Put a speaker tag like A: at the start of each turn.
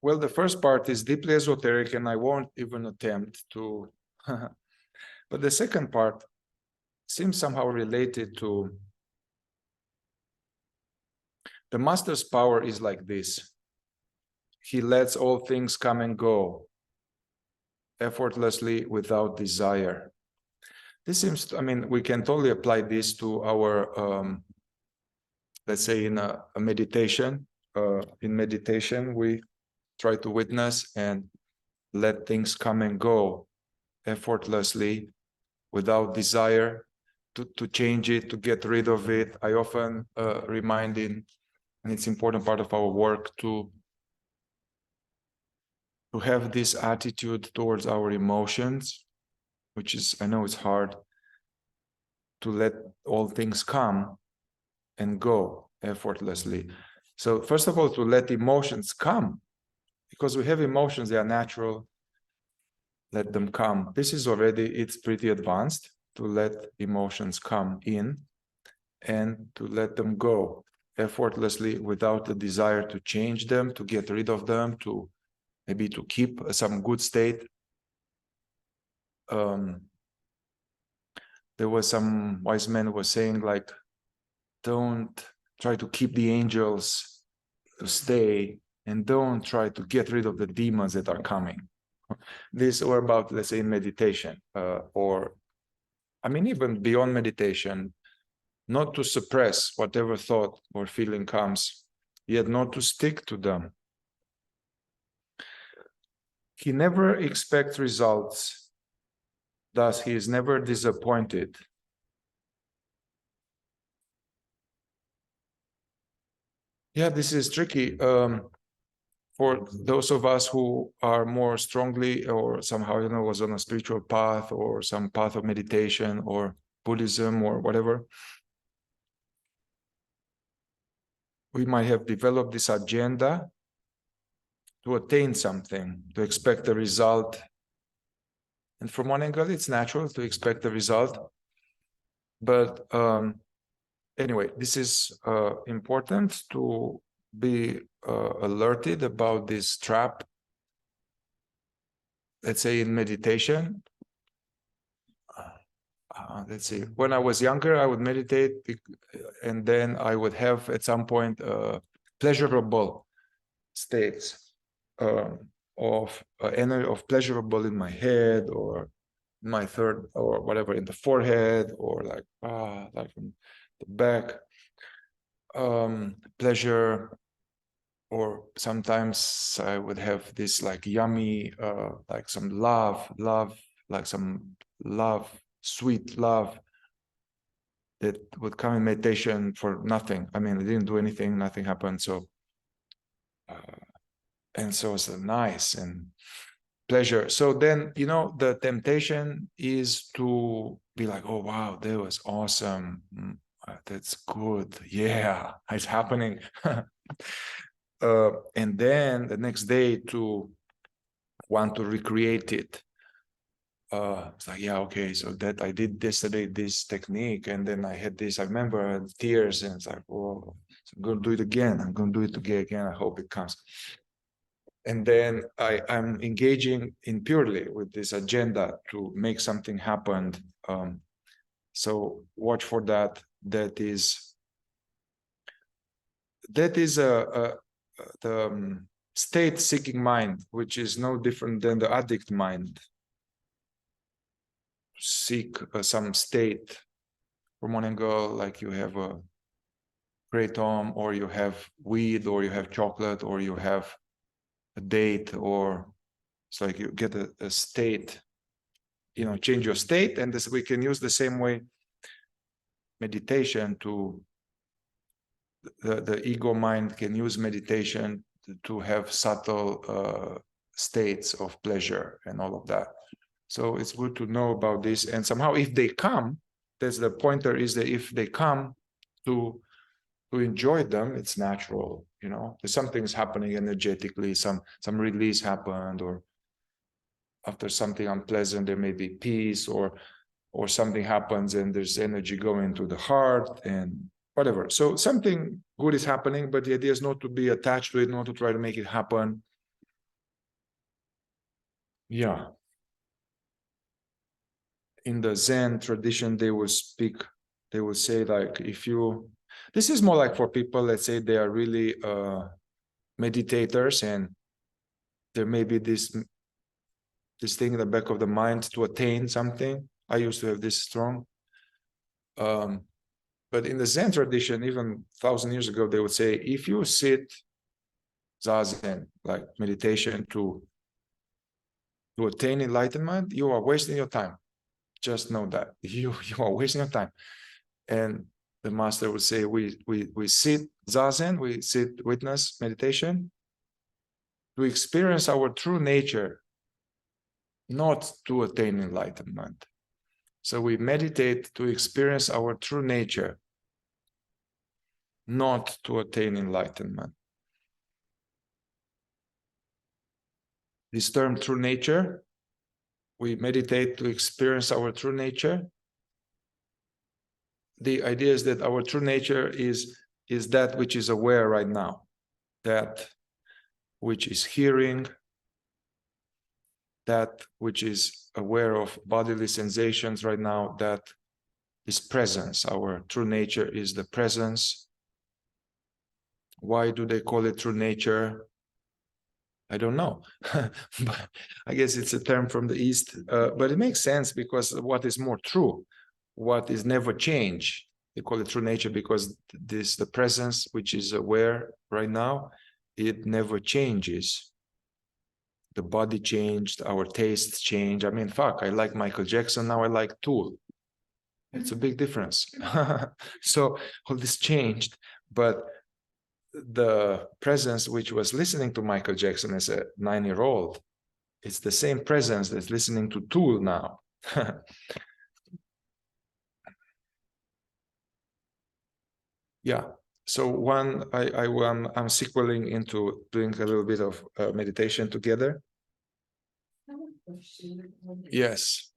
A: Well, the first part is deeply esoteric, and I won't even attempt to. But the second part seems somehow related to the master's power is like this. He lets all things come and go effortlessly without desire. This seems to, I mean, we can totally apply this to our, let's say in a meditation. In meditation, we try to witness and let things come and go effortlessly without desire to change it, to get rid of it. I often remind and it's an important part of our work to have this attitude towards our emotions, which is, I know it's hard, to let all things come and go effortlessly. So first of all, to let emotions come, because we have emotions, they are natural, let them come. This is already, it's pretty advanced, to let emotions come in and to let them go effortlessly without the desire to change them, to get rid of them, to maybe to keep some good state. There was some wise man was saying, like, don't try to keep the angels to stay, and don't try to get rid of the demons that are coming. This or about, let's say, in meditation, or I mean, even beyond meditation, not to suppress whatever thought or feeling comes, yet not to stick to them. He never expects results, thus he is never disappointed. Yeah, this is tricky. For those of us who are more strongly or somehow, you know, was on a spiritual path or some path of meditation or Buddhism or whatever, we might have developed this agenda to attain something, to expect a result. And from one angle, it's natural to expect a result. But anyway, this is important to be alerted about this trap. Let's say in meditation, let's see, when I was younger, I would meditate and then I would have at some point pleasurable states of pleasurable in my head or my third or whatever in the forehead or like in the back, pleasure. Or sometimes I would have this like yummy, like some love, like some love, sweet love that would come in meditation for nothing. I mean, I didn't do anything, nothing happened. So, and so it's nice and pleasure. So then, you know, the temptation is to be like, oh, wow, that was awesome. That's good. Yeah, it's happening. And then the next day to want to recreate it. It's like, yeah, okay, so that I did this today, this technique, and then I had this, I remember tears, and it's like, oh, so I'm going to do it again. I'm going to do it again. I hope it comes. And then I'm engaging in purely with this agenda to make something happen. So watch for that. That is the state-seeking mind, which is no different than the addict mind. Seek some state from one angle, like you have a kratom, or you have weed, or you have chocolate, or you have a date, or it's like you get a state, you know, change your state. And this we can use the same way meditation to the ego mind can use meditation to have subtle states of pleasure and all of that. So it's good to know about this. And somehow if they come, that's the pointer, is that if they come to enjoy them, it's natural, you know, there's something's happening energetically, some release happened, or after something unpleasant, there may be peace, or something happens and there's energy going to the heart and whatever. So something good is happening, but the idea is not to be attached to it, not to try to make it happen. Yeah. In the Zen tradition, they will say like, if you, this is more like for people, let's say they are really meditators, and there may be this thing in the back of the mind to attain something. I used to have this strong. But in the Zen tradition, even 1,000 years ago, they would say, if you sit zazen, like meditation to attain enlightenment, you are wasting your time. Just know that you are wasting your time. And the master would say, we sit zazen, we sit witness meditation to experience our true nature, not to attain enlightenment. So we meditate to experience our true nature, not to attain enlightenment. This term true nature, we meditate to experience our true nature. The idea is that our true nature is that which is aware right now, that which is hearing, that which is aware of bodily sensations right now, that is presence. Our true nature is the presence. Why do they call it true nature? I don't know, but I guess it's a term from the East, but it makes sense because what is more true, what is never change, they call it true nature because the presence which is aware right now, it never changes. The body changed, our tastes change. I mean, fuck, I like Michael Jackson, now I like Tool. It's a big difference. So all this changed, but the presence which was listening to Michael Jackson as a 9-year-old, it's the same presence that's listening to Tool now. Yeah. So I'm sequeling into doing a little bit of meditation together. Yes.